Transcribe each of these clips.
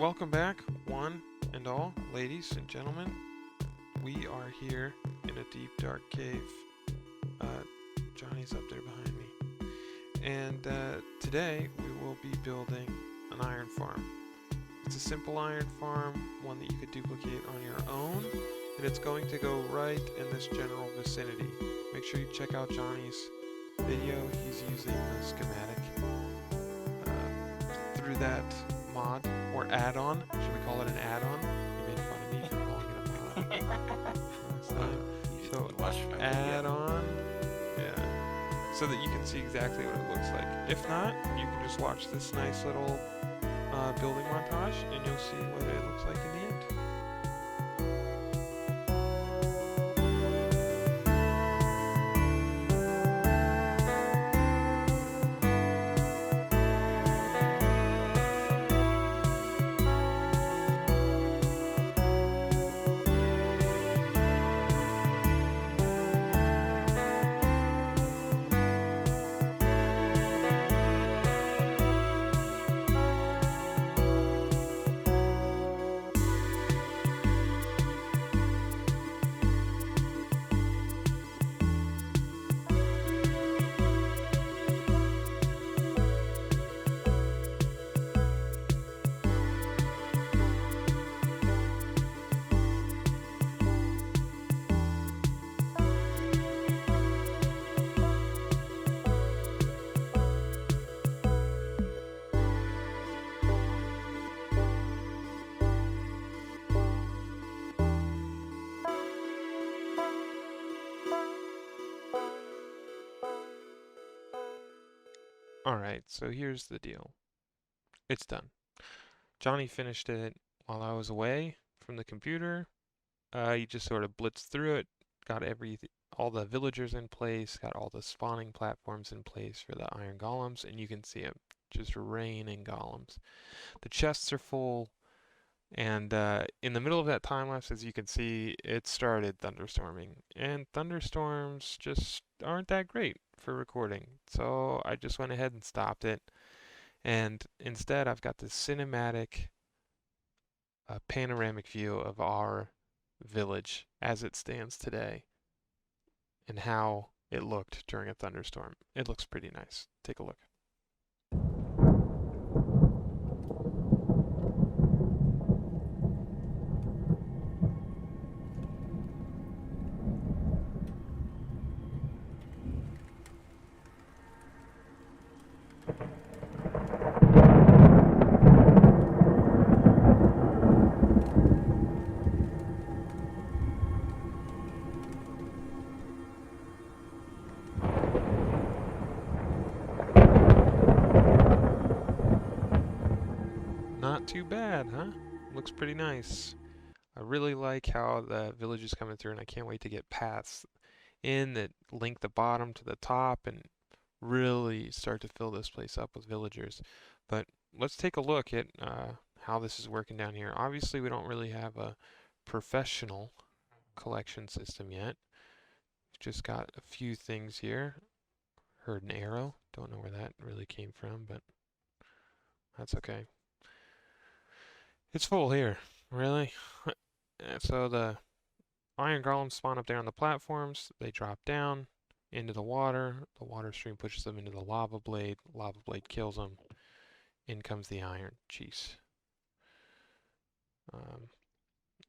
welcome back, one and all, ladies and gentlemen. We are here in a deep, dark cave. Johnny's up there behind me. And today we will be building an iron farm. It's a simple iron farm, one that you could duplicate on your own, and it's going to go right in this general vicinity. Make sure you check out Johnny's video. He's using the schematic through that mod or add-on. Should we call it an add-on? You made fun of me for calling it a mod. So add-on, yeah, so that you can see exactly what it looks like. If not, you can just watch this nice little building montage, and you'll see what it looks like in the end. Alright, so here's the deal. It's done. Johnny finished it while I was away from the computer. He just sort of blitzed through it, got all the villagers in place, got all the spawning platforms in place for the iron golems, and you can see them just raining golems. The chests are full, and in the middle of that time lapse, as you can see, it started thunderstorming, and thunderstorms just aren't that great for recording, so I just went ahead and stopped it, and instead I've got this cinematic panoramic view of our village as it stands today and how it looked during a thunderstorm. It looks pretty nice. Take a look. Not too bad, huh? Looks pretty nice. I really like how the village is coming through, and I can't wait to get paths in that link the bottom to the top and really start to fill this place up with villagers. But let's take a look at how this is working down here. Obviously, we don't really have a professional collection system yet. We've just got a few things here. Heard an arrow. Don't know where that really came from, but that's okay. It's full here, really. So the iron golems spawn up there on the platforms. They drop down into the water. The water stream pushes them into the lava blade. Lava blade kills them. In comes the iron. Jeez.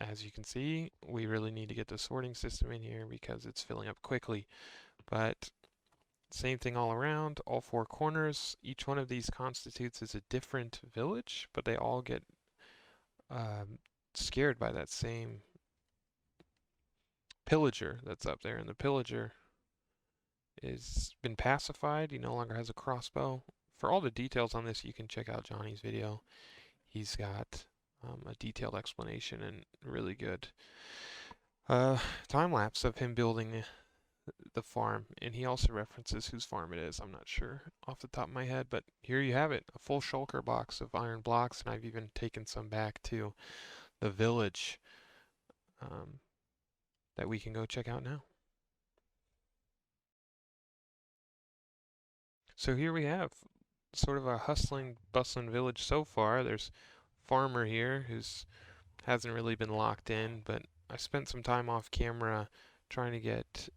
As you can see, we really need to get the sorting system in here because it's filling up quickly. But same thing all around, all four corners. Each one of these constitutes as a different village, but they all get scared by that same pillager that's up there, and the pillager is been pacified. He no longer has a crossbow. For all the details on this, you can check out Johnny's video. He's got a detailed explanation and really good time lapse of him building the farm, and he also references whose farm it is. I'm not sure off the top of my head, but here you have it, a full shulker box of iron blocks, and I've even taken some back to the village that we can go check out now. So here we have sort of a hustling, bustling village so far. There's farmer here who's hasn't really been locked in, but I spent some time off camera trying to get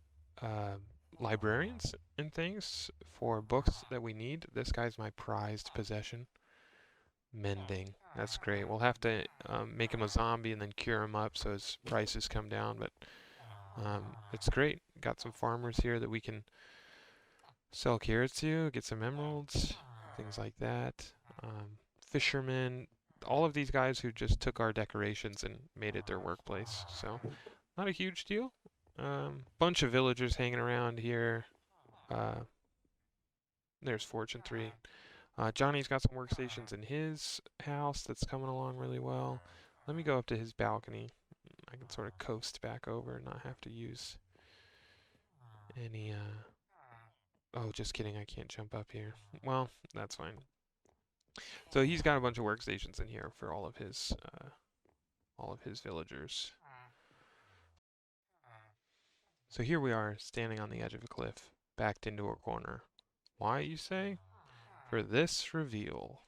uh, librarians and things for books that we need. This guy's my prized possession. Mending. That's great. We'll have to make him a zombie and then cure him up so his prices come down, but it's great. Got some farmers here that we can sell carrots to, get some emeralds, things like that. Fishermen, all of these guys who just took our decorations and made it their workplace. So, not a huge deal. Bunch of villagers hanging around here. Uh, there's Fortune 3. Johnny's got some workstations in his house that's coming along really well. Let me go up to his balcony. I can sort of coast back over and not have to use any, oh, just kidding, I can't jump up here. Well, that's fine. So he's got a bunch of workstations in here for all of his villagers. So here we are, standing on the edge of a cliff, backed into a corner. Why, you say? For this reveal.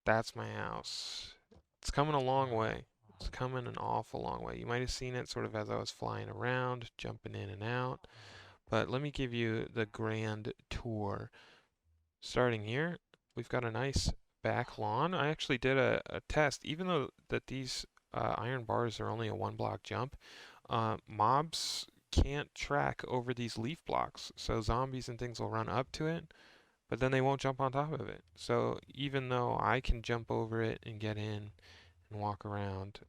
That's my house. It's coming a long way. It's coming an awful long way. You might have seen it sort of as I was flying around, jumping in and out. But let me give you the grand tour. Starting here, we've got a nice back lawn. I actually did a test, even though that these iron bars are only a 1 block jump, mobs can't track over these leaf blocks. So zombies and things will run up to it, but then they won't jump on top of it. So even though I can jump over it and get in and walk around,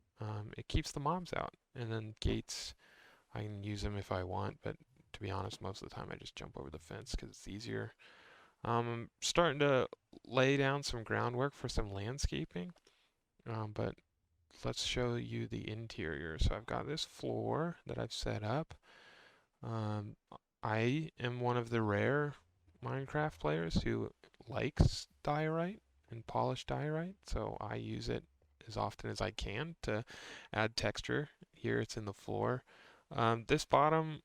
it keeps the mobs out. And then gates, I can use them if I want, but to be honest, most of the time I just jump over the fence because it's easier. I'm starting to lay down some groundwork for some landscaping, but let's show you the interior. So I've got this floor that I've set up. I am one of the rare Minecraft players who likes diorite and polished diorite, so I use it as often as I can to add texture. Here it's in the floor. This bottom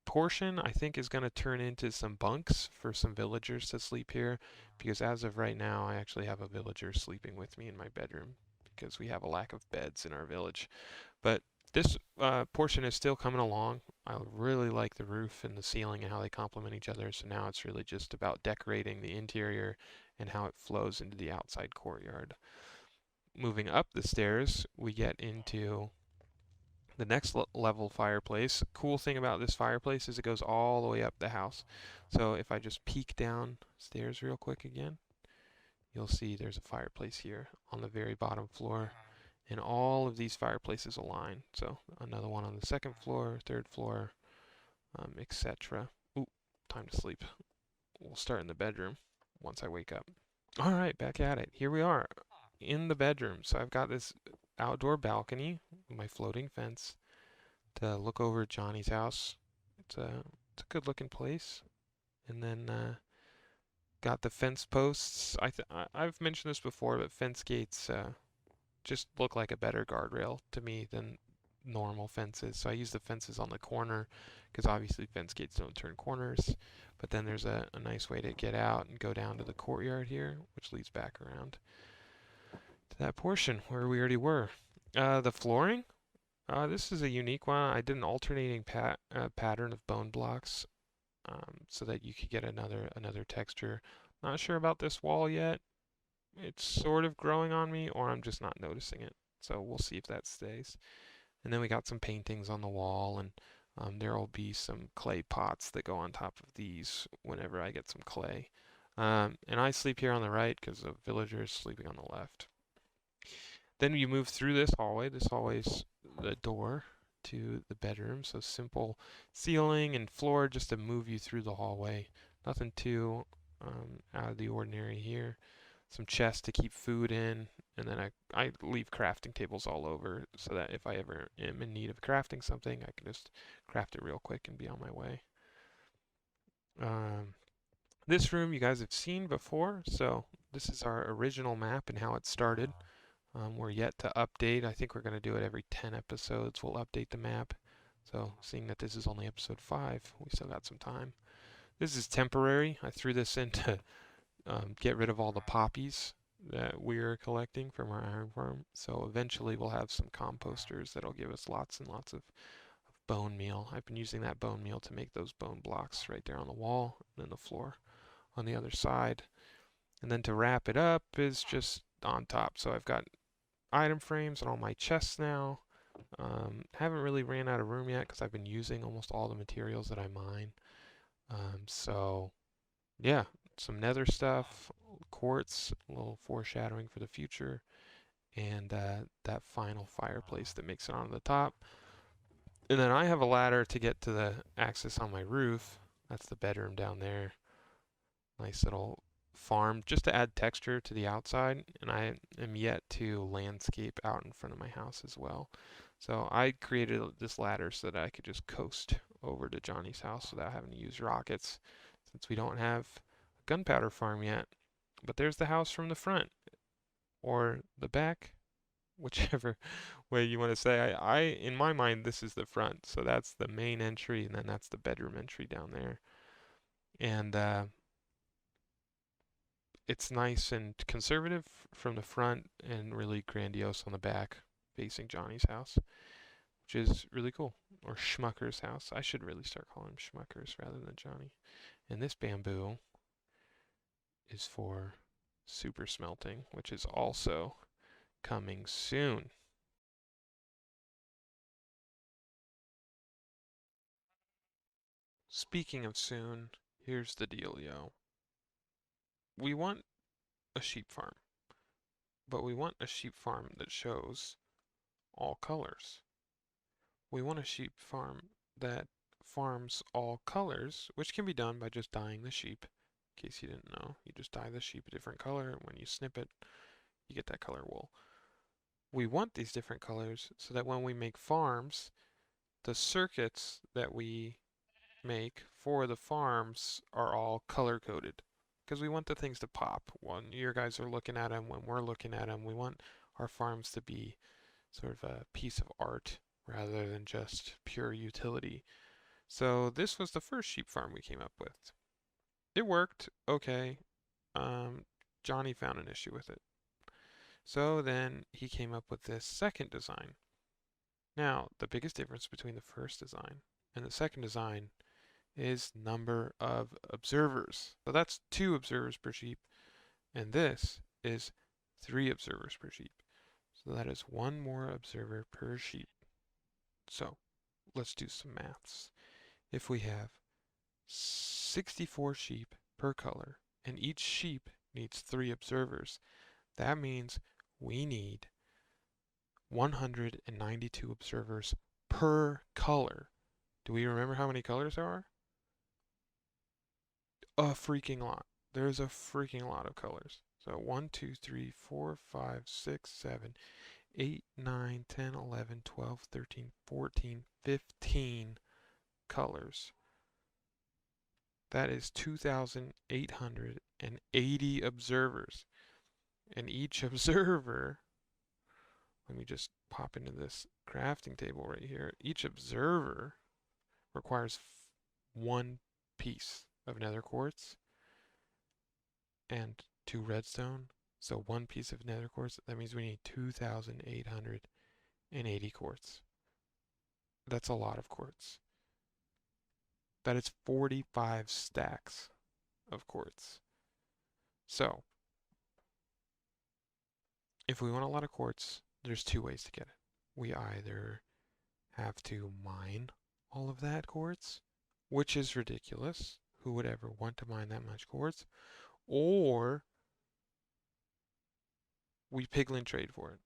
portion I think is going to turn into some bunks for some villagers to sleep here, because as of right now I actually have a villager sleeping with me in my bedroom because we have a lack of beds in our village. But this portion is still coming along. I really like the roof and the ceiling and how they complement each other, so now it's really just about decorating the interior and how it flows into the outside courtyard. Moving up the stairs, we get into the next level fireplace. Cool thing about this fireplace is it goes all the way up the house. So if I just peek down stairs real quick again, you'll see there's a fireplace here on the very bottom floor. And all of these fireplaces align. So another one on the second floor, third floor, etc. Ooh, time to sleep. We'll start in the bedroom once I wake up. All right, back at it. Here we are in the bedroom. So I've got this outdoor balcony with my floating fence to look over at Johnny's house. It's a good looking place. And then got the fence posts. I've mentioned this before, but fence gates just look like a better guardrail to me than normal fences. So I use the fences on the corner because obviously fence gates don't turn corners. But then there's a nice way to get out and go down to the courtyard here, which leads back around to that portion where we already were. The flooring, this is a unique one. I did an alternating pattern of bone blocks so that you could get another texture. Not sure about this wall yet. It's sort of growing on me, or I'm just not noticing it. So we'll see if that stays. And then we got some paintings on the wall, and there will be some clay pots that go on top of these whenever I get some clay. And I sleep here on the right because the villager is sleeping on the left. Then you move through this hallway. This hallway is the door to the bedroom. So simple ceiling and floor just to move you through the hallway. Nothing too out of the ordinary here. Some chests to keep food in, and then I leave crafting tables all over so that if I ever am in need of crafting something, I can just craft it real quick and be on my way. This room you guys have seen before, so this is our original map and how it started. We're yet to update. I think we're going to do it every 10 episodes. We'll update the map. So seeing that this is only episode 5, we still got some time. This is temporary. I threw this in to get rid of all the poppies that we're collecting from our iron farm. So eventually we'll have some composters that'll give us lots and lots of bone meal. I've been using that bone meal to make those bone blocks right there on the wall and then the floor on the other side. And then to wrap it up is just on top. So I've got item frames on all my chests now. Haven't really ran out of room yet because I've been using almost all the materials that I mine. So yeah, some nether stuff, quartz, a little foreshadowing for the future, and that final fireplace that makes it onto the top. And then I have a ladder to get to the access on my roof. That's the bedroom down there. Nice little farm just to add texture to the outside. And I am yet to landscape out in front of my house as well. So I created this ladder so that I could just coast over to Johnny's house without having to use rockets, since we don't have a gunpowder farm yet. But there's the house from the front or the back, whichever way you want to say. I in my mind this is the front, so that's the main entry, and then that's the bedroom entry down there. And it's nice and conservative from the front and really grandiose on the back, facing Johnny's house, which is really cool. Or Schmucker's house. I should really start calling him Schmuckers rather than Johnny. And this bamboo is for super smelting, which is also coming soon. Speaking of soon, here's the dealio. We want a sheep farm, but we want a sheep farm that shows all colors. We want a sheep farm that farms all colors, which can be done by just dyeing the sheep. In case you didn't know, you just dye the sheep a different color, and when you snip it, you get that color wool. We want these different colors so that when we make farms, the circuits that we make for the farms are all color coded, because we want the things to pop when your guys are looking at them, when we're looking at them. We want our farms to be sort of a piece of art rather than just pure utility. So this was the first sheep farm we came up with. It worked okay. Um, Johnny found an issue with it. So then he came up with this second design. Now, the biggest difference between the first design and the second design is number of observers. So that's 2 observers per sheep, and this is 3 observers per sheep. So that is 1 more observer per sheep. So let's do some maths. If we have 64 sheep per color, and each sheep needs 3 observers, that means we need 192 observers per color. Do we remember how many colors there are? A freaking lot. There's a freaking lot of colors. So 1, 2, 3, 4, 5, 6, 7, 8, 9, 10, 11, 12, 13, 14, 15 colors. That is 2,880 observers. And each observer, let me just pop into this crafting table right here. Each observer requires 1 piece of nether quartz and 2 redstone. So 1 piece of nether quartz, that means we need 2,880 quartz. That's a lot of quartz. That is 45 stacks of quartz. So, if we want a lot of quartz, there's 2 ways to get it. We either have to mine all of that quartz, which is ridiculous. Who would ever want to mine that much quartz? Or we piglin trade for it.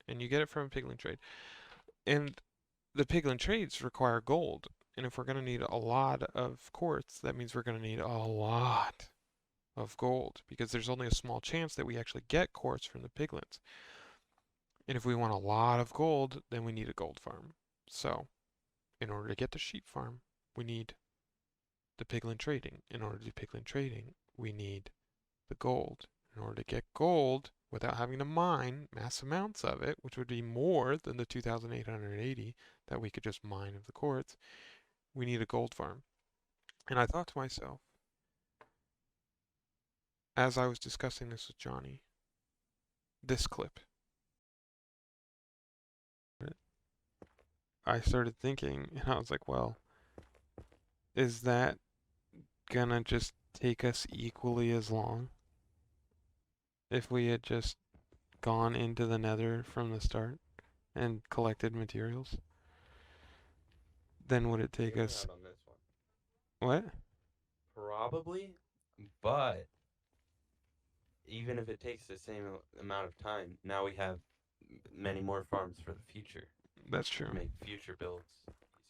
And you get it from a piglin trade. And the piglin trades require gold. And if we're going to need a lot of quartz, that means we're going to need a lot of gold, because there's only a small chance that we actually get quartz from the piglins. And if we want a lot of gold, then we need a gold farm. So, in order to get the sheep farm, we need the piglin trading. In order to do piglin trading, we need the gold. In order to get gold without having to mine mass amounts of it, which would be more than the 2,880 that we could just mine of the quartz, we need a gold farm. And I thought to myself, as I was discussing this with Johnny, this clip. I started thinking, and I was like, well, is that gonna just take us equally as long if we had just gone into the nether from the start and collected materials? Then would it take Hear me us out on this one. what? Probably, but even if it takes the same amount of time, now we have many more farms for the future That's to true. make future builds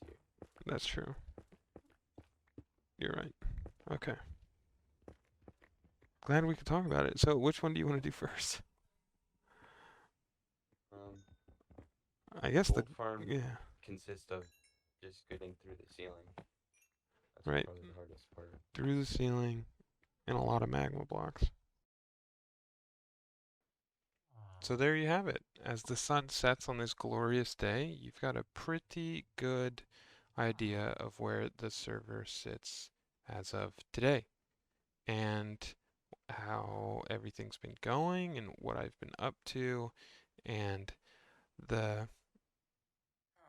easier. That's true. You're right. Okay. Glad we could talk about it. So, which one do you want to do first? Um, I guess the gold farm yeah, consists of just getting through the ceiling. That's right. probably the hardest part. Through the ceiling and a lot of magma blocks. So there you have it. As the sun sets on this glorious day, you've got a pretty good idea of where the server sits as of today and how everything's been going and what I've been up to and the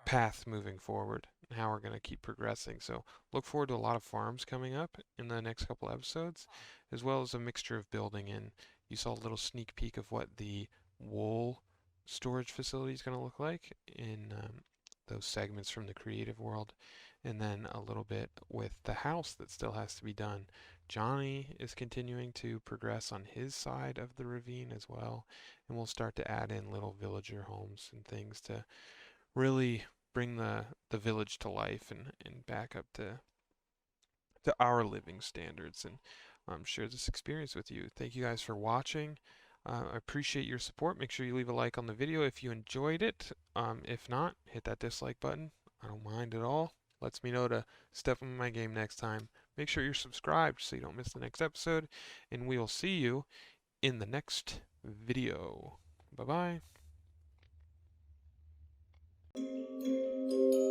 path moving forward and how we're going to keep progressing. So look forward to a lot of farms coming up in the next couple episodes, as well as a mixture of building in. You saw a little sneak peek of what the wool storage facility is going to look like in those segments from the creative world, and then a little bit with the house that still has to be done. Johnny is continuing to progress on his side of the ravine as well, and we'll start to add in little villager homes and things to really bring the village to life and back up to our living standards and share this experience with you. Thank you guys for watching. I appreciate your support. Make sure you leave a like on the video if you enjoyed it. If not, hit that dislike button. I don't mind at all. Lets me know to step up my game next time. Make sure you're subscribed so you don't miss the next episode. And we will see you in the next video. Bye bye.